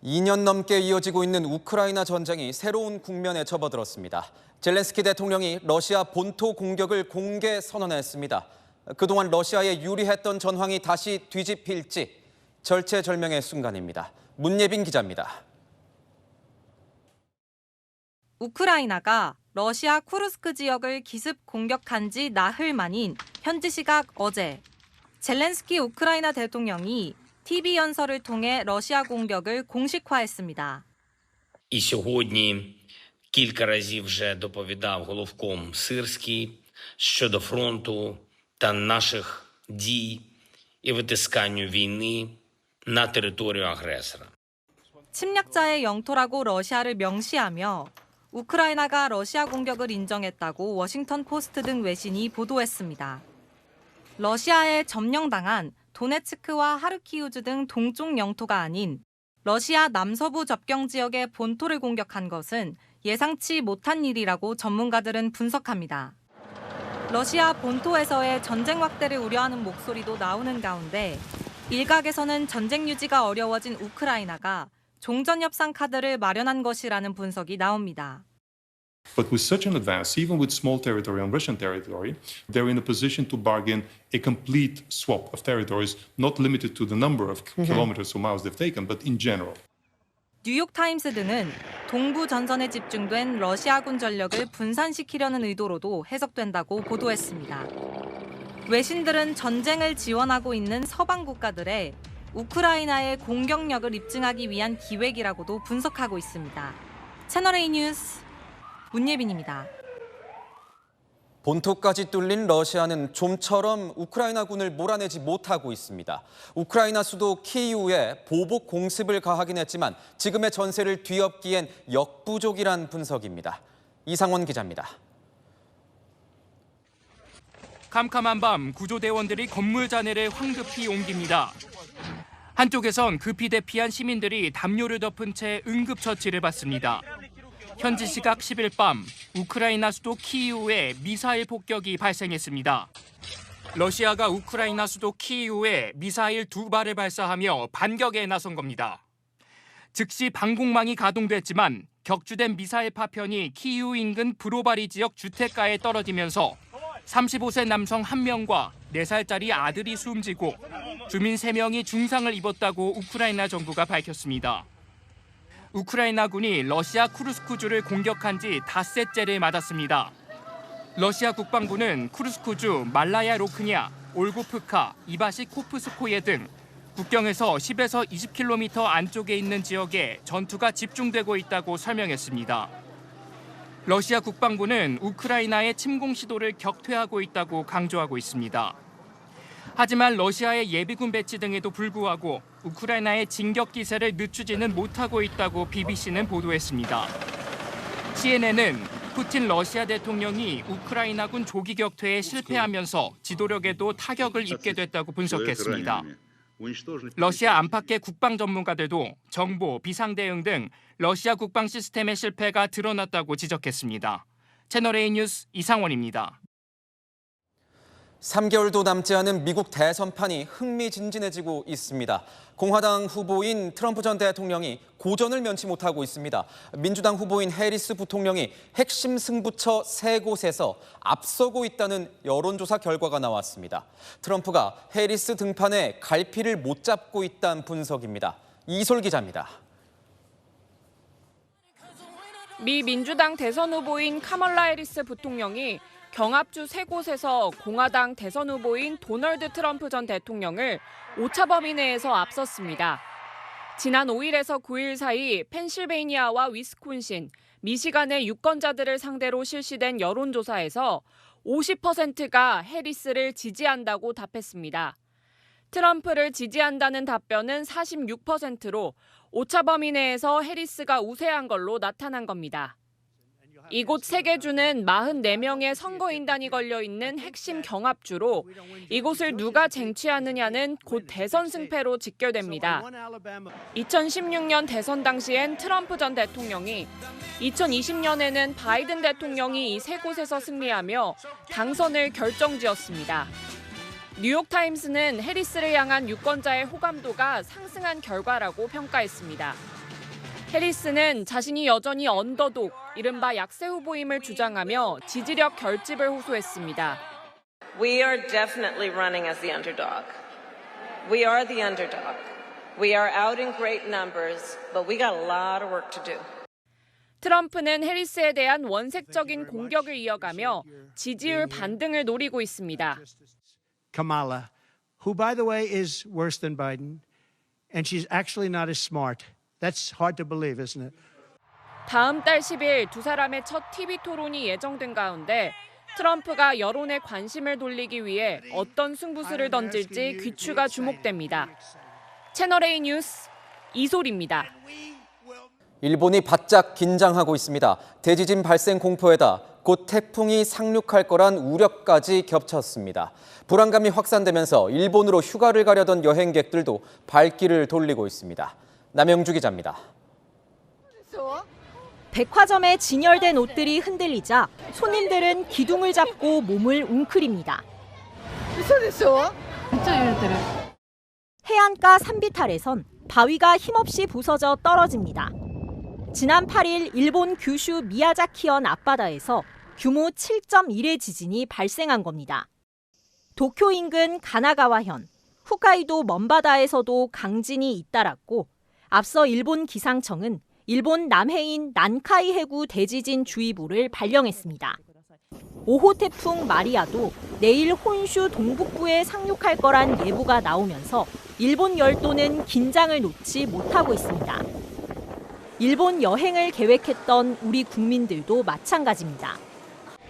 2년 넘게 이어지고 있는 우크라이나 전쟁이 새로운 국면에 접어들었습니다. 젤렌스키 대통령이 러시아 본토 공격을 공개 선언했습니다. 그동안 러시아에 유리했던 전황이 다시 뒤집힐지 절체절명의 순간입니다. 문예빈 기자입니다. 우크라이나가 러시아 쿠르스크 지역을 기습 공격한 지 나흘 만인 현지 시각 어제 젤렌스키 우크라이나 대통령이 TV 연설을 통해 러시아 공격을 공식화했습니다. І сьогодні кілька разів вже доповідав головком Сирський щодо фронту та наших дій і витисканню війни на територію агресора. 침략자의 영토라고 러시아를 명시하며 우크라이나가 러시아 공격을 인정했다고 워싱턴 포스트 등 외신이 보도했습니다. 러시아에 점령당한 도네츠크와 하르키우즈 등 동쪽 영토가 아닌 러시아 남서부 접경 지역의 본토를 공격한 것은 예상치 못한 일이라고 전문가들은 분석합니다. 러시아 본토에서의 전쟁 확대를 우려하는 목소리도 나오는 가운데 일각에서는 전쟁 유지가 어려워진 우크라이나가 종전 협상 카드를 마련한 것이라는 분석이 나옵니다. But with such an advance, even with small territory on Russian territory, they're in a position to bargain a complete swap of territories, not limited to the number of kilometers or miles they've taken, but in general. 뉴욕타임스 등은 동부 전선에 집중된 러시아군 전력을 분산시키려는 의도로도 해석된다고 보도했습니다. 외신들은 전쟁을 지원하고 있는 서방 국가들의 우크라이나의 공격력을 입증하기 위한 기획이라고도 분석하고 있습니다. 채널A 뉴스 문예빈입니다. 본토까지 뚫린 러시아는 좀처럼 우크라이나군을 몰아내지 못하고 있습니다. 우크라이나 수도 키이우에 보복 공습을 가하긴 했지만 지금의 전세를 뒤엎기엔 역부족이란 분석입니다. 이상원 기자입니다. 캄캄한 밤 구조대원들이 건물 잔해를 황급히 옮깁니다. 한쪽에선 급히 대피한 시민들이 담요를 덮은 채 응급처치를 받습니다. 현지 시각 10일 밤 우크라이나 수도 키이우에 미사일 폭격이 발생했습니다. 러시아가 우크라이나 수도 키이우에 미사일 2발을 발사하며 반격에 나선 겁니다. 즉시 방공망이 가동됐지만 격추된 미사일 파편이 키이우 인근 브로바리 지역 주택가에 떨어지면서 35세 남성 1명과 4살짜리 아들이 숨지고 주민 3명이 중상을 입었다고 우크라이나 정부가 밝혔습니다. 우크라이나군이 러시아 쿠르스크주를 공격한 지 닷새째를 맞았습니다. 러시아 국방부는 쿠르스크주 말라야 로크냐, 올고프카, 이바시코프스코예 등 국경에서 10에서 20km 안쪽에 있는 지역에 전투가 집중되고 있다고 설명했습니다. 러시아 국방부는 우크라이나의 침공 시도를 격퇴하고 있다고 강조하고 있습니다. 하지만 러시아의 예비군 배치 등에도 불구하고 우크라이나의 진격 기세를 늦추지는 못하고 있다고 BBC는 보도했습니다. CNN은 푸틴 러시아 대통령이 우크라이나군 조기 격퇴에 실패하면서 지도력에도 타격을 입게 됐다고 분석했습니다. 러시아 안팎의 국방 전문가들도 정보, 비상대응 등 러시아 국방 시스템의 실패가 드러났다고 지적했습니다. 채널A 뉴스 이상원입니다. 3개월도 남지 않은 미국 대선판이 흥미진진해지고 있습니다. 공화당 후보인 트럼프 전 대통령이 고전을 면치 못하고 있습니다. 민주당 후보인 해리스 부통령이 핵심 승부처 3곳에서 앞서고 있다는 여론조사 결과가 나왔습니다. 트럼프가 해리스 등판에 갈피를 못 잡고 있다는 분석입니다. 이솔 기자입니다. 미 민주당 대선 후보인 카멀라 해리스 부통령이 경합주 3곳에서 공화당 대선 후보인 도널드 트럼프 전 대통령을 오차 범위 내에서 앞섰습니다. 지난 5일에서 9일 사이 펜실베이니아와 위스콘신, 미시간의 유권자들을 상대로 실시된 여론조사에서 50%가 해리스를 지지한다고 답했습니다. 트럼프를 지지한다는 답변은 46%로 오차 범위 내에서 해리스가 우세한 걸로 나타난 겁니다. 이곳 3개 주는 44명의 선거인단이 걸려있는 핵심 경합주로 이곳을 누가 쟁취하느냐는 곧 대선 승패로 직결됩니다. 2016년 대선 당시엔 트럼프 전 대통령이, 2020년에는 바이든 대통령이 이 3곳에서 승리하며 당선을 결정지었습니다. 뉴욕타임스는 해리스를 향한 유권자의 호감도가 상승한 결과라고 평가했습니다. 해리스는 자신이 여전히 언더독, 이른바 약세 후보임을 주장하며 지지력 결집을 호소했습니다. We are definitely running as the underdog. We are the underdog. We are out in great numbers, but we got a lot of work to do. 트럼프는 해리스에 대한 원색적인 공격을 이어가며 지지율 반등을 노리고 있습니다. Kamala, who by the way is worse than Biden, and she's actually not as smart. That's hard to believe, isn't it? 다음 달 10일 두 사람의 첫 TV 토론이 예정된 가운데 트럼프가 여론에 관심을 돌리기 위해 어떤 승부수를 던질지 귀추가 주목됩니다. 채널A 뉴스 이솔입니다. 일본이 바짝 긴장하고 있습니다. 대지진 발생 공포에다 곧 태풍이 상륙할 거란 우려까지 겹쳤습니다. 불안감이 확산되면서 일본으로 휴가를 가려던 여행객들도 발길을 돌리고 있습니다. 남영주 기자입니다. 백화점에 진열된 옷들이 흔들리자 손님들은 기둥을 잡고 몸을 웅크립니다. 해안가 산비탈에선 바위가 힘없이 부서져 떨어집니다. 지난 8일 일본 규슈 미야자키현 앞바다에서 규모 7.1의 지진이 발생한 겁니다. 도쿄 인근 가나가와현, 홋카이도 먼바다에서도 강진이 잇따랐고 앞서 일본 기상청은 일본 남해인 난카이 해구 대지진 주의보를 발령했습니다. 5호 태풍 마리아도 내일 혼슈 동북부에 상륙할 거란 예보가 나오면서 일본 열도는 긴장을 놓지 못하고 있습니다. 일본 여행을 계획했던 우리 국민들도 마찬가지입니다.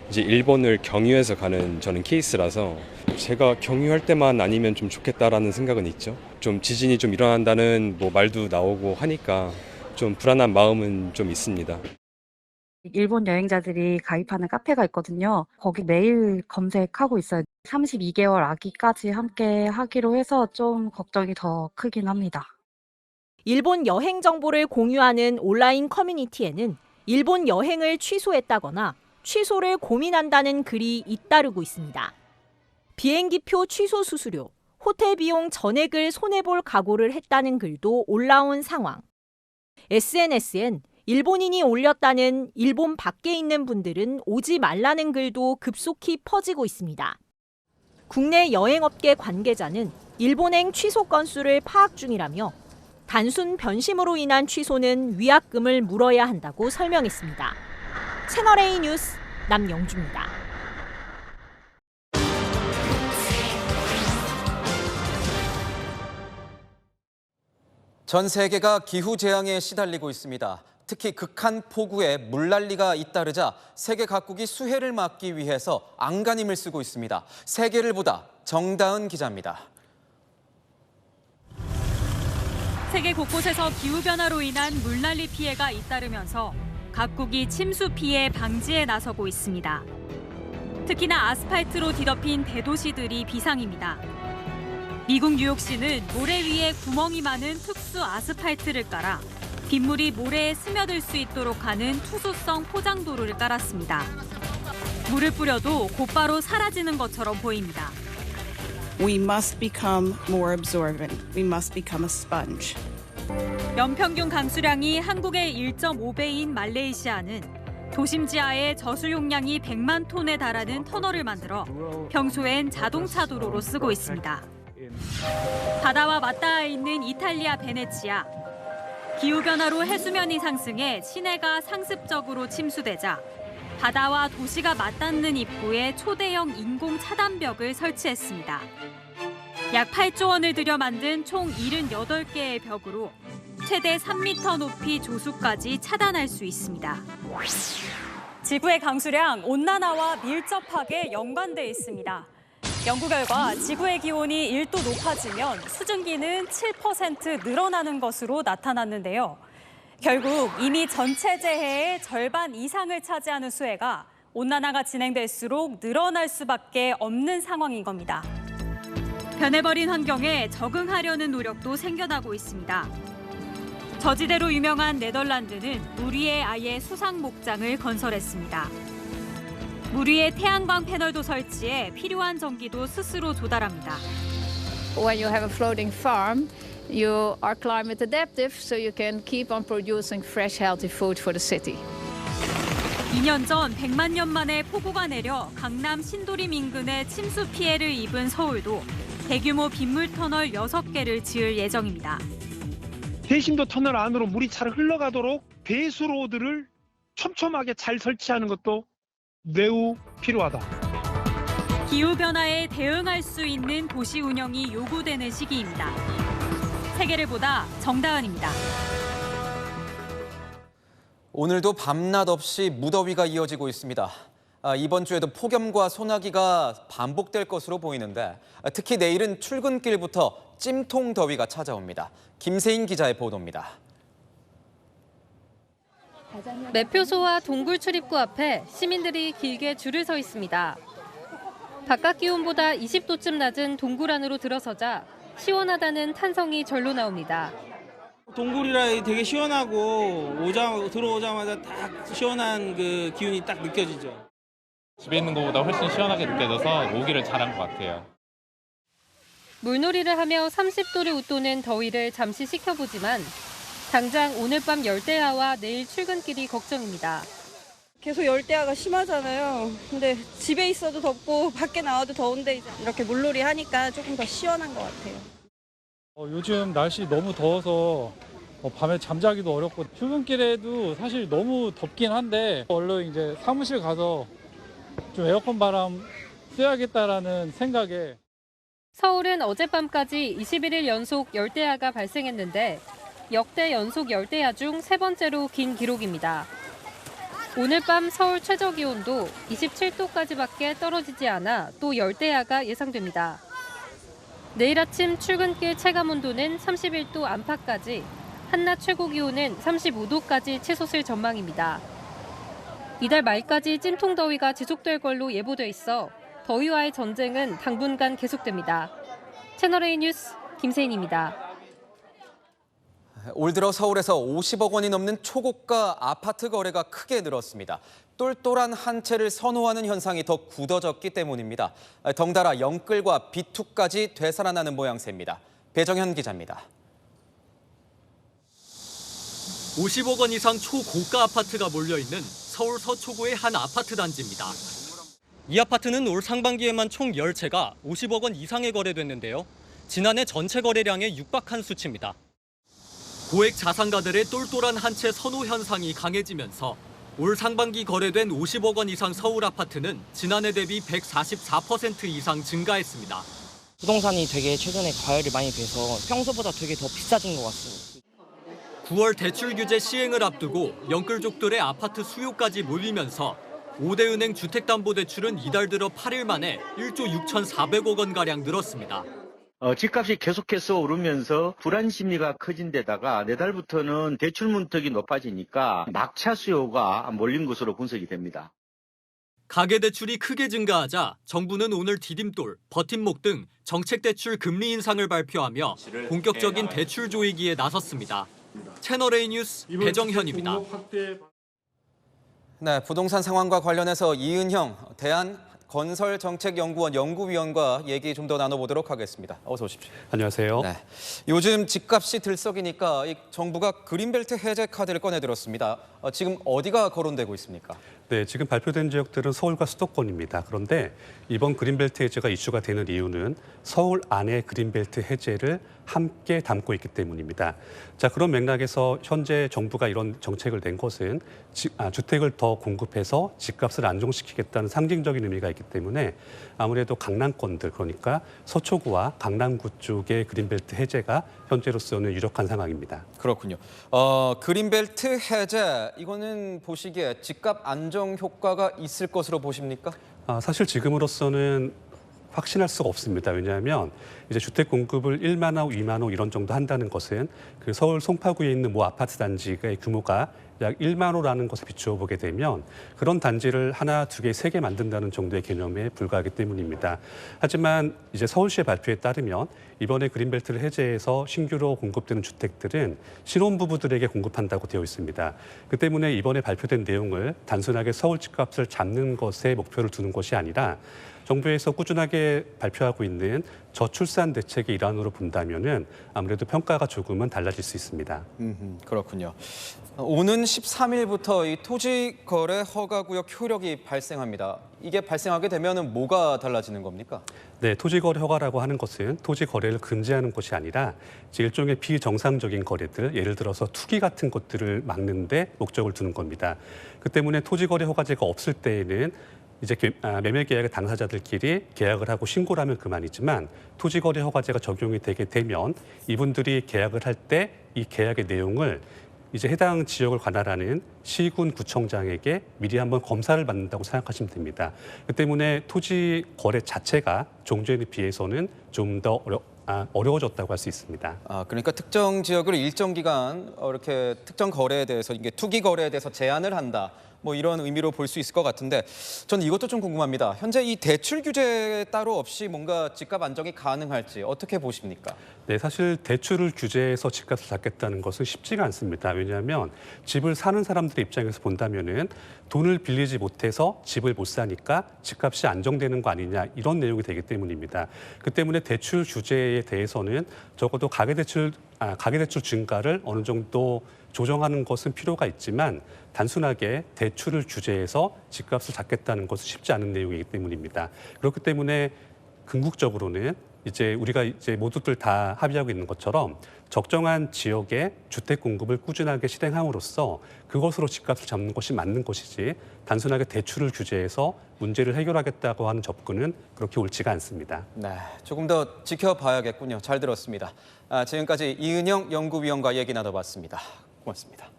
이제 일본을 경유해서 가는 저는 케이스라서 제가 경유할 때만 아니면 좀 좋겠다라는 생각은 있죠. 좀 지진이 좀 일어난다는 말도 나오고 하니까 좀 불안한 마음은 좀 있습니다. 일본 여행자들이 가입하는 카페가 있거든요. 거기 매일 검색하고 있어요. 32개월 아기까지 함께 하기로 해서 좀 걱정이 더 크긴 합니다. 일본 여행 정보를 공유하는 온라인 커뮤니티에는 일본 여행을 취소했다거나 취소를 고민한다는 글이 잇따르고 있습니다. 비행기표 취소 수수료, 호텔 비용 전액을 손해볼 각오를 했다는 글도 올라온 상황. SNS엔 일본인이 올렸다는 일본 밖에 있는 분들은 오지 말라는 글도 급속히 퍼지고 있습니다. 국내 여행업계 관계자는 일본행 취소 건수를 파악 중이라며 단순 변심으로 인한 취소는 위약금을 물어야 한다고 설명했습니다. 채널A 뉴스 남영주입니다. 전 세계가 기후재앙에 시달리고 있습니다. 특히 극한 폭우에 물난리가 잇따르자 세계 각국이 수해를 막기 위해서 안간힘을 쓰고 있습니다. 세계를 보다 정다은 기자입니다. 세계 곳곳에서 기후변화로 인한 물난리 피해가 잇따르면서 각국이 침수 피해 방지에 나서고 있습니다. 특히나 아스팔트로 뒤덮인 대도시들이 비상입니다. 미국 뉴욕시는 모래 위에 구멍이 많은 특수 아스팔트를 깔아 빗물이 모래에 스며들 수 있도록 하는 투수성 포장도로를 깔았습니다. 물을 뿌려도 곧바로 사라지는 것처럼 보입니다. We must become more absorbent. We must become a sponge. 연평균 강수량이 한국의 1.5배인 말레이시아는 도심 지하에 저수 용량이 100만 톤에 달하는 터널을 만들어 평소엔 자동차 도로로 쓰고 있습니다. 바다와 맞닿아 있는 이탈리아 베네치아. 기후변화로 해수면이 상승해 시내가 상습적으로 침수되자 바다와 도시가 맞닿는 입구에 초대형 인공 차단벽을 설치했습니다. 약 8조 원을 들여 만든 총 78개의 벽으로 최대 3m 높이 조수까지 차단할 수 있습니다. 지구의 강수량 온난화와 밀접하게 연관돼 있습니다. 연구 결과 지구의 기온이 1도 높아지면 수증기는 7% 늘어나는 것으로 나타났는데요. 결국 이미 전체 재해의 절반 이상을 차지하는 수해가 온난화가 진행될수록 늘어날 수밖에 없는 상황인 겁니다. 변해버린 환경에 적응하려는 노력도 생겨나고 있습니다. 저지대로 유명한 네덜란드는 물 위에 아예 수상 목장을 건설했습니다. 물 위에 태양광 패널도 설치해 필요한 전기도 스스로 조달합니다. When you have a floating farm, You are climate adaptive, so you can keep on producing fresh, healthy food for the city. 2년 전 100만 년 만에 폭우가 내려 강남 신도림 인근에 침수 피해를 입은 서울도 대규모 빗물 터널 6개를 지을 예정입니다. 대심도 터널 안으로 물이 잘 흘러가도록 배수로들을 촘촘하게 잘 설치하는 것도 매우 필요하다. 기후변화에 대응할 수 있는 도시 운영이 요구되는 시기입니다. 세계를 보다 정다은입니다. 오늘도 밤낮 없이 무더위가 이어지고 있습니다. 이번 주에도 폭염과 소나기가 반복될 것으로 보이는데 특히 내일은 출근길부터 찜통 더위가 찾아옵니다. 김세인 기자의 보도입니다. 매표소와 동굴 출입구 앞에 시민들이 길게 줄을 서 있습니다. 바깥 기온보다 20도쯤 낮은 동굴 안으로 들어서자 시원하다는 탄성이 절로 나옵니다. 동굴이라 되게 시원하고 들어오자마자 딱 시원한 그 기운이 딱 느껴지죠. 집에 있는 것보다 훨씬 시원하게 느껴져서 오기를 잘한 것 같아요. 물놀이를 하며 30도를 웃도는 더위를 잠시 식혀보지만 당장 오늘 밤 열대야와 내일 출근길이 걱정입니다. 계속 열대야가 심하잖아요. 근데 집에 있어도 덥고 밖에 나와도 더운데 이렇게 물놀이 하니까 조금 더 시원한 것 같아요. 요즘 날씨 너무 더워서 밤에 잠자기도 어렵고 출근길에도 사실 너무 덥긴 한데 얼른 이제 사무실 가서 좀 에어컨 바람 쐬야겠다라는 생각에. 서울은 어젯밤까지 21일 연속 열대야가 발생했는데 역대 연속 열대야 중 3번째로 긴 기록입니다. 오늘 밤 서울 최저 기온도 27도까지밖에 떨어지지 않아 또 열대야가 예상됩니다. 내일 아침 출근길 체감온도는 31도 안팎까지, 한낮 최고 기온은 35도까지 치솟을 전망입니다. 이달 말까지 찜통 더위가 지속될 걸로 예보돼 있어 더위와의 전쟁은 당분간 계속됩니다. 채널A 뉴스 김세인입니다. 올 들어 서울에서 50억 원이 넘는 초고가 아파트 거래가 크게 늘었습니다. 똘똘한 한 채를 선호하는 현상이 더 굳어졌기 때문입니다. 덩달아 영끌과 비투까지 되살아나는 모양새입니다. 배정현 기자입니다. 50억 원 이상 초고가 아파트가 몰려있는 서울 서초구의 한 아파트 단지입니다. 이 아파트는 올 상반기에만 총 10채가 50억 원 이상에 거래됐는데요. 지난해 전체 거래량에 육박한 수치입니다. 고액 자산가들의 똘똘한 한 채 선호 현상이 강해지면서 올 상반기 거래된 50억 원 이상 서울 아파트는 지난해 대비 144% 이상 증가했습니다. 부동산이 되게 최근에 과열이 많이 돼서 평소보다 되게 더 비싸진 것 같습니다. 9월 대출 규제 시행을 앞두고 영끌족들의 아파트 수요까지 몰리면서 5대 은행 주택담보대출은 이달 들어 8일 만에 1조 6,400억 원가량 늘었습니다. 집값이 계속해서 오르면서 불안 심리가 커진 데다가 내달부터는 대출 문턱이 높아지니까 낙차 수요가 몰린 것으로 분석이 됩니다. 가계대출이 크게 증가하자 정부는 오늘 디딤돌, 버팀목 등 정책대출 금리 인상을 발표하며 본격적인 대출 조이기에 나섰습니다. 채널A 뉴스 배정현입니다. 네, 부동산 상황과 관련해서 이은형 대한건설정책연구원 연구위원과 얘기 좀 더 나눠보도록 하겠습니다. 어서 오십시오. 안녕하세요. 네, 요즘 집값이 들썩이니까 정부가 그린벨트 해제 카드를 꺼내들었습니다. 지금 어디가 거론되고 있습니까? 네, 지금 발표된 지역들은 서울과 수도권입니다. 그런데 이번 그린벨트 해제가 이슈가 되는 이유는 서울 안에 그린벨트 해제를 함께 담고 있기 때문입니다. 자, 그런 맥락에서 현재 정부가 이런 정책을 낸 것은 주택을 더 공급해서 집값을 안정시키겠다는 상징적인 의미가 있기 때문에 아무래도 강남권들, 그러니까 서초구와 강남구 쪽의 그린벨트 해제가 현재로서는 유력한 상황입니다. 그렇군요. 그린벨트 해제, 이거는 보시기에 집값 안정 효과가 있을 것으로 보십니까? 사실 지금으로서는 확신할 수가 없습니다. 왜냐하면 이제 주택 공급을 1만 호, 2만 호 이런 정도 한다는 것은 그 서울 송파구에 있는 모 아파트 단지의 규모가 약 1만 호라는 것에 비추어 보게 되면 그런 단지를 하나, 두 개, 세 개 만든다는 정도의 개념에 불과하기 때문입니다. 하지만 이제 서울시의 발표에 따르면 이번에 그린벨트를 해제해서 신규로 공급되는 주택들은 신혼부부들에게 공급한다고 되어 있습니다. 그 때문에 이번에 발표된 내용을 단순하게 서울 집값을 잡는 것에 목표를 두는 것이 아니라 정부에서 꾸준하게 발표하고 있는 저출산 대책의 일환으로 본다면은 아무래도 평가가 조금은 달라질 수 있습니다. 그렇군요. 오는 13일부터 이 토지거래 허가구역 효력이 발생합니다. 이게 발생하게 되면은 뭐가 달라지는 겁니까? 네, 토지거래 허가라고 하는 것은 토지 거래를 금지하는 것이 아니라 이제 일종의 비정상적인 거래들, 예를 들어서 투기 같은 것들을 막는 데 목적을 두는 겁니다. 그 때문에 토지거래 허가제가 없을 때에는 이제 매매 계약의 당사자들끼리 계약을 하고 신고를 하면 그만이지만 토지거래 허가제가 적용이 되게 되면 이분들이 계약을 할 때 이 계약의 내용을 이제 해당 지역을 관할하는 시군 구청장에게 미리 한번 검사를 받는다고 생각하시면 됩니다. 그 때문에 토지 거래 자체가 종전에 비해서는 좀 더 어려워졌다고 할 수 있습니다. 그러니까 특정 지역을 일정 기간 이렇게 특정 거래에 대해서 이게 투기 거래에 대해서 제한을 한다. 뭐 이런 의미로 볼 수 있을 것 같은데 저는 이것도 좀 궁금합니다. 현재 이 대출 규제 따로 없이 뭔가 집값 안정이 가능할지 어떻게 보십니까? 네, 사실 대출을 규제해서 집값을 잡겠다는 것은 쉽지가 않습니다. 왜냐하면 집을 사는 사람들의 입장에서 본다면은 돈을 빌리지 못해서 집을 못 사니까 집값이 안정되는 거 아니냐 이런 내용이 되기 때문입니다. 그 때문에 대출 규제에 대해서는 적어도 가계대출 증가를 어느 정도 조정하는 것은 필요가 있지만 단순하게 대출을 규제해서 집값을 잡겠다는 것은 쉽지 않은 내용이기 때문입니다. 그렇기 때문에 궁극적으로는 이제 우리가 이제 모두들 다 합의하고 있는 것처럼 적정한 지역에 주택 공급을 꾸준하게 실행함으로써 그것으로 집값을 잡는 것이 맞는 것이지 단순하게 대출을 규제해서 문제를 해결하겠다고 하는 접근은 그렇게 옳지가 않습니다. 네, 조금 더 지켜봐야겠군요. 잘 들었습니다. 지금까지 이은영 연구위원과 얘기 나눠봤습니다. 고맙습니다.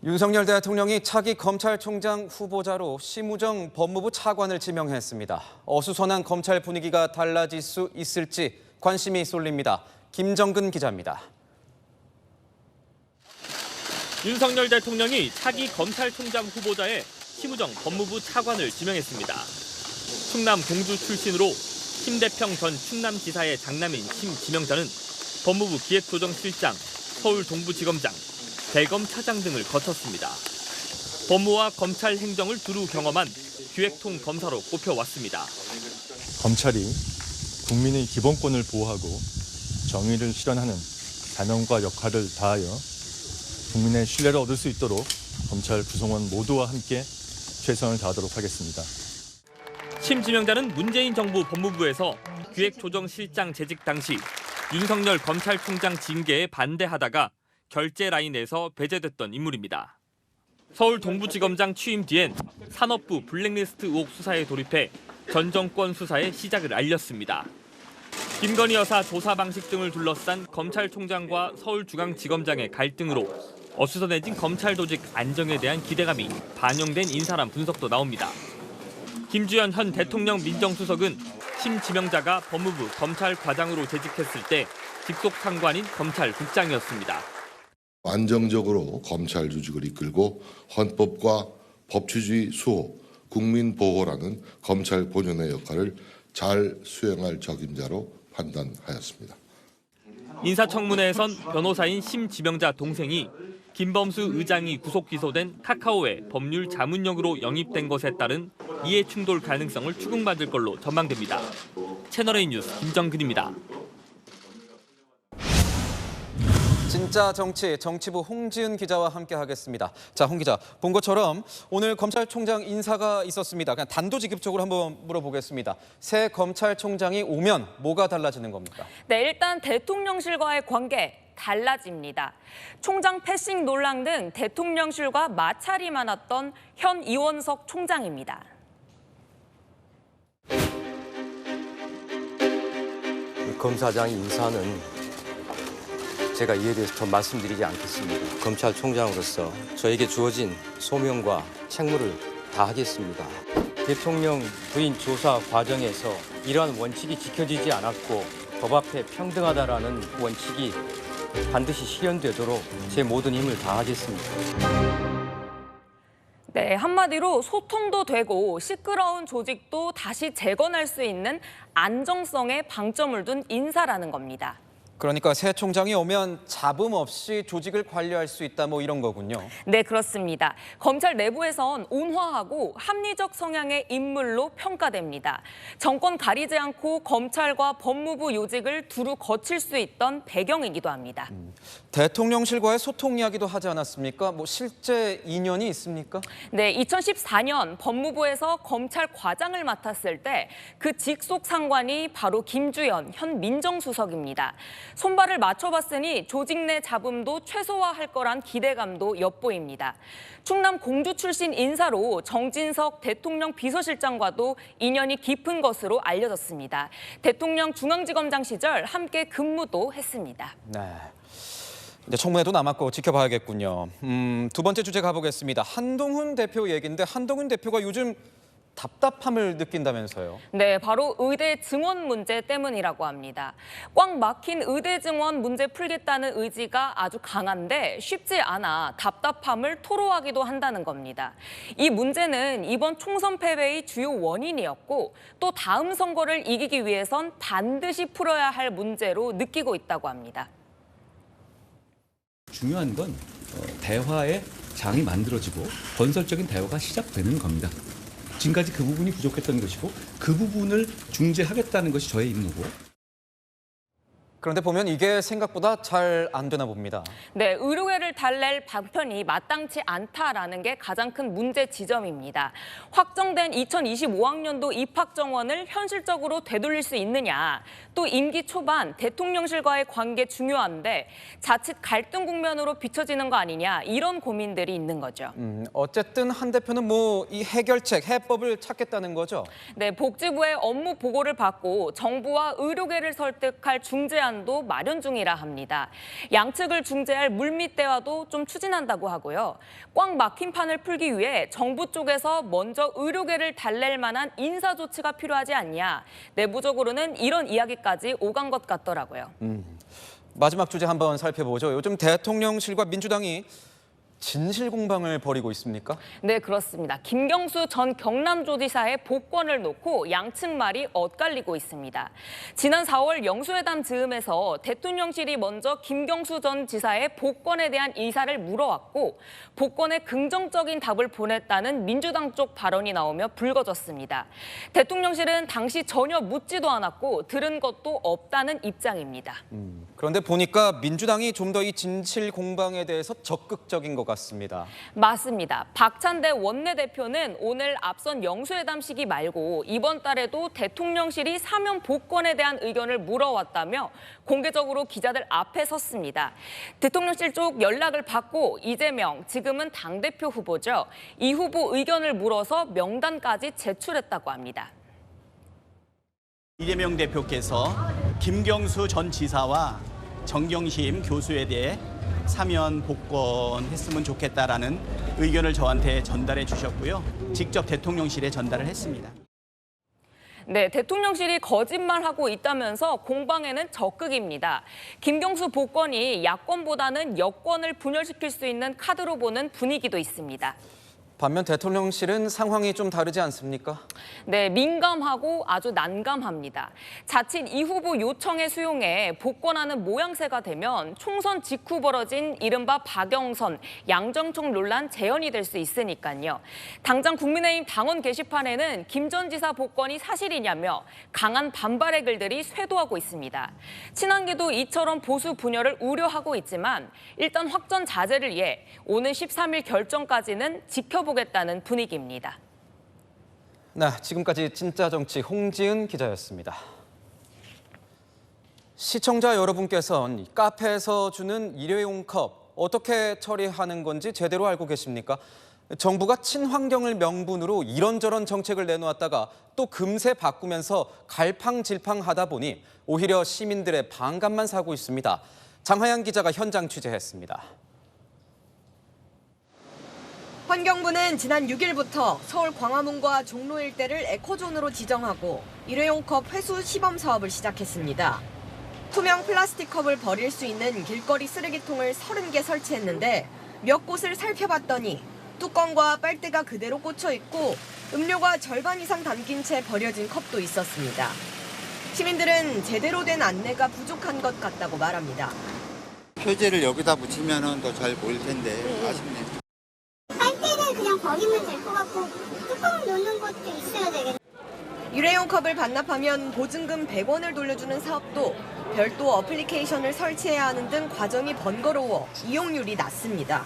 윤석열 대통령이 차기 검찰총장 후보자로 심우정 법무부 차관을 지명했습니다. 어수선한 검찰 분위기가 달라질 수 있을지 관심이 쏠립니다. 김정근 기자입니다. 윤석열 대통령이 차기 검찰총장 후보자에 심우정 법무부 차관을 지명했습니다. 충남 공주 출신으로 심대평 전 충남지사의 장남인 심 지명자는 법무부 기획조정실장, 서울 동부지검장, 대검 차장 등을 거쳤습니다. 법무와 검찰 행정을 두루 경험한 기획통 검사로 꼽혀왔습니다. 검찰이 국민의 기본권을 보호하고 정의를 실현하는 사명과 역할을 다하여 국민의 신뢰를 얻을 수 있도록 검찰 구성원 모두와 함께 최선을 다하도록 하겠습니다. 심 지명자는 문재인 정부 법무부에서 기획조정실장 재직 당시 윤석열 검찰총장 징계에 반대하다가 결재 라인에서 배제됐던 인물입니다. 서울 동부지검장 취임 뒤엔 산업부 블랙리스트 의혹 수사에 돌입해 전 정권 수사의 시작을 알렸습니다. 김건희 여사 조사 방식 등을 둘러싼 검찰총장과 서울중앙지검장의 갈등으로 어수선해진 검찰 조직 안정에 대한 기대감이 반영된 인사란 분석도 나옵니다. 김주현 현 대통령 민정수석은 심 지명자가 법무부 검찰과장으로 재직했을 때 직속 상관인 검찰국장이었습니다. 안정적으로 검찰 조직을 이끌고 헌법과 법치주의 수호, 국민 보호라는 검찰 본연의 역할을 잘 수행할 적임자로 판단하였습니다. 인사청문회에선 변호사인 심 지명자 동생이 김범수 의장이 구속 기소된 카카오의 법률 자문역으로 영입된 것에 따른 이해 충돌 가능성을 추궁받을 걸로 전망됩니다. 채널A 뉴스 김정근입니다. 진짜 정치, 정치부 홍지은 기자와 함께하겠습니다. 자, 홍 기자, 본 것처럼 오늘 검찰총장 인사가 있었습니다. 그냥 단도직입적으로 한번 물어보겠습니다. 새 검찰총장이 오면 뭐가 달라지는 겁니까? 네, 일단 대통령실과의 관계 달라집니다. 총장 패싱 논란 등 대통령실과 마찰이 많았던 현 이원석 총장입니다. 검사장 인사는 제가 이에 대해서 더 말씀드리지 않겠습니다. 검찰총장으로서 저에게 주어진 소명과 책무를 다하겠습니다. 대통령 부인 조사 과정에서 이러한 원칙이 지켜지지 않았고 법 앞에 평등하다라는 원칙이 반드시 실현되도록 제 모든 힘을 다하겠습니다. 네, 한마디로 소통도 되고 시끄러운 조직도 다시 재건할 수 있는 안정성에 방점을 둔 인사라는 겁니다. 그러니까 새 총장이 오면 잡음 없이 조직을 관리할 수 있다 뭐 이런 거군요. 네, 그렇습니다. 검찰 내부에선 온화하고 합리적 성향의 인물로 평가됩니다. 정권 가리지 않고 검찰과 법무부 요직을 두루 거칠 수 있던 배경이기도 합니다. 대통령실과의 소통 이야기도 하지 않았습니까? 뭐 실제 인연이 있습니까? 네, 2014년 법무부에서 검찰 과장을 맡았을 때 그 직속 상관이 바로 김주연 현 민정수석입니다. 손발을 맞춰봤으니 조직 내 잡음도 최소화할 거란 기대감도 엿보입니다. 충남 공주 출신 인사로 정진석 대통령 비서실장과도 인연이 깊은 것으로 알려졌습니다. 대통령 중앙지검장 시절 함께 근무도 했습니다. 네. 이제 청문회도 남았고 지켜봐야겠군요. 두 번째 주제 가보겠습니다. 한동훈 대표 얘기인데 한동훈 대표가 요즘 답답함을 느낀다면서요? 네, 바로 의대 증원 문제 때문이라고 합니다. 꽉 막힌 의대 증원 문제 풀겠다는 의지가 아주 강한데 쉽지 않아 답답함을 토로하기도 한다는 겁니다. 이 문제는 이번 총선 패배의 주요 원인이었고 또 다음 선거를 이기기 위해선 반드시 풀어야 할 문제로 느끼고 있다고 합니다. 중요한 건 대화의 장이 만들어지고 건설적인 대화가 시작되는 겁니다. 지금까지 그 부분이 부족했던 것이고 그 부분을 중재하겠다는 것이 저의 임무고. 그런데 보면 이게 생각보다 잘 안 되나 봅니다. 네, 의료계를 달랠 방편이 마땅치 않다라는 게 가장 큰 문제 지점입니다. 확정된 2025학년도 입학 정원을 현실적으로 되돌릴 수 있느냐, 또 임기 초반 대통령실과의 관계 중요한데 자칫 갈등 국면으로 비춰지는 거 아니냐, 이런 고민들이 있는 거죠. 어쨌든 한 대표는 뭐 이 해결책, 해법을 찾겠다는 거죠? 네, 복지부의 업무 보고를 받고 정부와 의료계를 설득할 중재안도 마련 중이라 합니다. 양측을 중재할 물밑 대화도 좀 추진한다고 하고요. 꽉 막힌 판을 풀기 위해 정부 쪽에서 먼저 의료계를 달랠 만한 인사 조치가 필요하지 않냐. 내부적으로는 이런 이야기까지 오간 것 같더라고요. 마지막 주제 한번 살펴보죠. 요즘 대통령실과 민주당이 진실 공방을 벌이고 있습니까? 네, 그렇습니다. 김경수 전 경남도지사의 복권을 놓고 양측 말이 엇갈리고 있습니다. 지난 4월 영수회담 즈음에서 대통령실이 먼저 김경수 전 지사의 복권에 대한 이사를 물어왔고 복권에 긍정적인 답을 보냈다는 민주당 쪽 발언이 나오며 불거졌습니다. 대통령실은 당시 전혀 묻지도 않았고 들은 것도 없다는 입장입니다. 그런데 보니까 민주당이 좀 더 이 진실 공방에 대해서 적극적인 것 같습니다. 맞습니다. 박찬대 원내대표는 오늘 앞선 영수회담 시기 말고 이번 달에도 대통령실이 사면 복권에 대한 의견을 물어왔다며 공개적으로 기자들 앞에 섰습니다. 대통령실 쪽 연락을 받고 이재명, 지금은 당대표 후보죠. 이 후보 의견을 물어서 명단까지 제출했다고 합니다. 이재명 대표께서 김경수 전 지사와 정경심 교수에 대해 사면 복권했으면 좋겠다라는 의견을 저한테 전달해 주셨고요. 직접 대통령실에 전달을 했습니다. 네, 대통령실이 거짓말하고 있다면서 공방에는 적극입니다. 김경수 복권이 야권보다는 여권을 분열시킬 수 있는 카드로 보는 분위기도 있습니다. 반면 대통령실은 상황이 좀 다르지 않습니까? 네, 민감하고 아주 난감합니다. 자칫 이 후보 요청에 수용해 복권하는 모양새가 되면 총선 직후 벌어진 이른바 박영선, 양정청 논란 재현이 될 수 있으니까요. 당장 국민의힘 당원 게시판에는 김 전 지사 복권이 사실이냐며 강한 반발의 글들이 쇄도하고 있습니다. 친한계도 이처럼 보수 분열을 우려하고 있지만 일단 확전 자제를 위해 오는 13일 결정까지는 지켜보겠다는 분위기입니다. 네, 지금까지 진짜 정치 홍지은 기자였습니다. 시청자 여러분께서는 카페에서 주는 일회용 컵 어떻게 처리하는 건지 제대로 알고 계십니까? 정부가 친환경을 명분으로 이런저런 정책을 내놓았다가 또 금세 바꾸면서 갈팡질팡하다 보니 오히려 시민들의 반감만 사고 있습니다. 장하양 기자가 현장 취재했습니다. 환경부는 지난 6일부터 서울 광화문과 종로 일대를 에코존으로 지정하고 일회용 컵 회수 시범 사업을 시작했습니다. 투명 플라스틱 컵을 버릴 수 있는 길거리 쓰레기통을 30개 설치했는데 몇 곳을 살펴봤더니 뚜껑과 빨대가 그대로 꽂혀 있고 음료가 절반 이상 담긴 채 버려진 컵도 있었습니다. 시민들은 제대로 된 안내가 부족한 것 같다고 말합니다. 표제를 여기다 붙이면 더 잘 보일 텐데 아쉽네요. 빨대는 그냥 버리면 될 것 같고 뚜껑 놓는 것도 있어야 되겠네요. 일회용 컵을 반납하면 보증금 100원을 돌려주는 사업도 별도 어플리케이션을 설치해야 하는 등 과정이 번거로워 이용률이 낮습니다.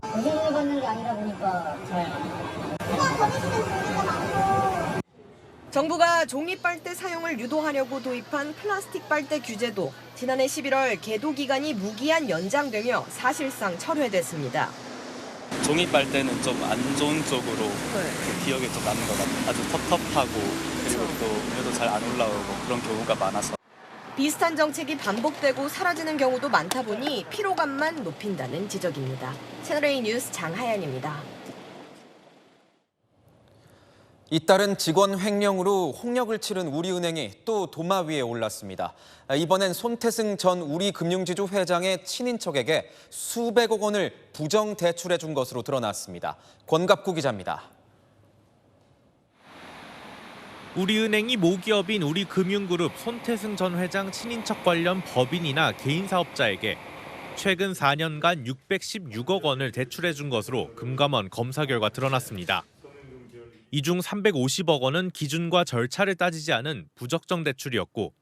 보증금을 받는 게 아니다 보니까 정부가 종이 빨대 사용을 유도하려고 도입한 플라스틱 빨대 규제도 지난해 11월 계도 기간이 무기한 연장되며 사실상 철회됐습니다. 종이 빨대는 좀 안 좋은 쪽으로 기억이 좀 나는 것 같아요. 아주 텁텁하고 그리고 또 음료도 잘 안 올라오고 그런 경우가 많아서. 비슷한 정책이 반복되고 사라지는 경우도 많다 보니 피로감만 높인다는 지적입니다. 채널A 뉴스 장하연입니다. 잇따른 직원 횡령으로 홍역을 치른 우리은행이 또 도마 위에 올랐습니다. 이번엔 손태승 전 우리금융지주 회장의 친인척에게 수백억 원을 부정 대출해 준 것으로 드러났습니다. 권갑구 기자입니다. 우리은행이 모기업인 우리금융그룹 손태승 전 회장 친인척 관련 법인이나 개인 사업자에게 최근 4년간 616억 원을 대출해 준 것으로 금감원 검사 결과 드러났습니다. 이 중 350억 원은 기준과 절차를 따지지 않은 부적정 대출이었고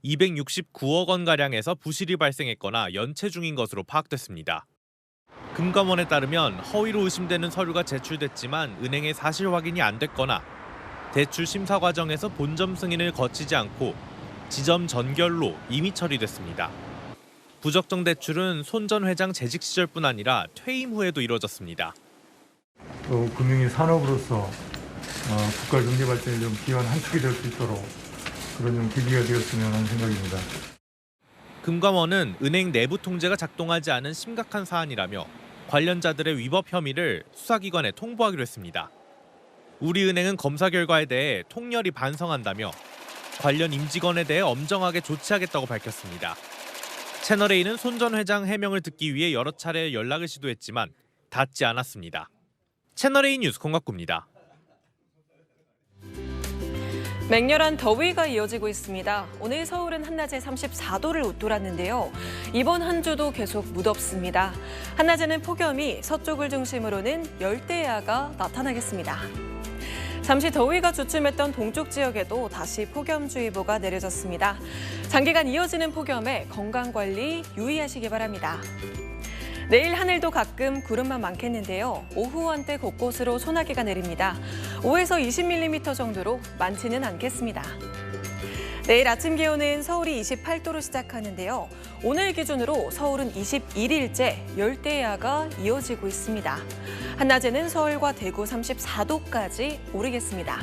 269억 원가량에서 부실이 발생했거나 연체 중인 것으로 파악됐습니다. 금감원에 따르면 허위로 의심되는 서류가 제출됐지만 은행의 사실 확인이 안 됐거나 대출 심사 과정에서 본점 승인을 거치지 않고 지점 전결로 이미 처리됐습니다. 부적정 대출은 손 전 회장 재직 시절뿐 아니라 퇴임 후에도 이뤄졌습니다. 금융위 산업으로서 국가 경제 발전에 좀 기여한 한 축이 될 수 있도록 그런 좀 계기가 되었으면 하는 생각입니다. 금감원은 은행 내부 통제가 작동하지 않은 심각한 사안이라며 관련자들의 위법 혐의를 수사기관에 통보하기로 했습니다. 우리은행은 검사 결과에 대해 통렬히 반성한다며 관련 임직원에 대해 엄정하게 조치하겠다고 밝혔습니다. 채널A는 손 전 회장 해명을 듣기 위해 여러 차례 연락을 시도했지만 닿지 않았습니다. 채널A 뉴스 권갑구입니다. 맹렬한 더위가 이어지고 있습니다. 오늘 서울은 한낮에 34도를 웃돌았는데요. 이번 한 주도 계속 무덥습니다. 한낮에는 폭염이 서쪽을 중심으로는 열대야가 나타나겠습니다. 잠시 더위가 주춤했던 동쪽 지역에도 다시 폭염주의보가 내려졌습니다. 장기간 이어지는 폭염에 건강관리 유의하시기 바랍니다. 내일 하늘도 가끔 구름만 많겠는데요. 오후 한때 곳곳으로 소나기가 내립니다. 5에서 20mm 정도로 많지는 않겠습니다. 내일 아침 기온은 서울이 28도로 시작하는데요. 오늘 기준으로 서울은 21일째 열대야가 이어지고 있습니다. 한낮에는 서울과 대구 34도까지 오르겠습니다.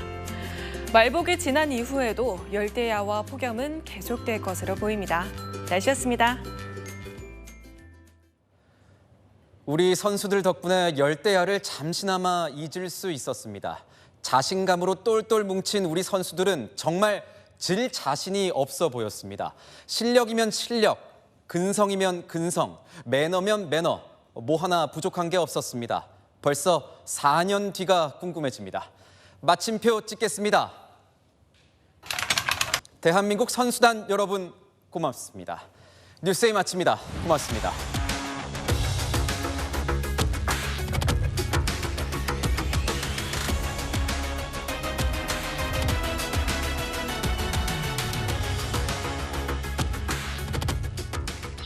말복이 지난 이후에도 열대야와 폭염은 계속될 것으로 보입니다. 날씨였습니다. 우리 선수들 덕분에 열대야를 잠시나마 잊을 수 있었습니다. 자신감으로 똘똘 뭉친 우리 선수들은 정말 질 자신이 없어 보였습니다. 실력이면 실력, 근성이면 근성, 매너면 매너, 뭐 하나 부족한 게 없었습니다. 벌써 4년 뒤가 궁금해집니다. 마침표 찍겠습니다. 대한민국 선수단 여러분 고맙습니다. 뉴스에이 마칩니다. 고맙습니다.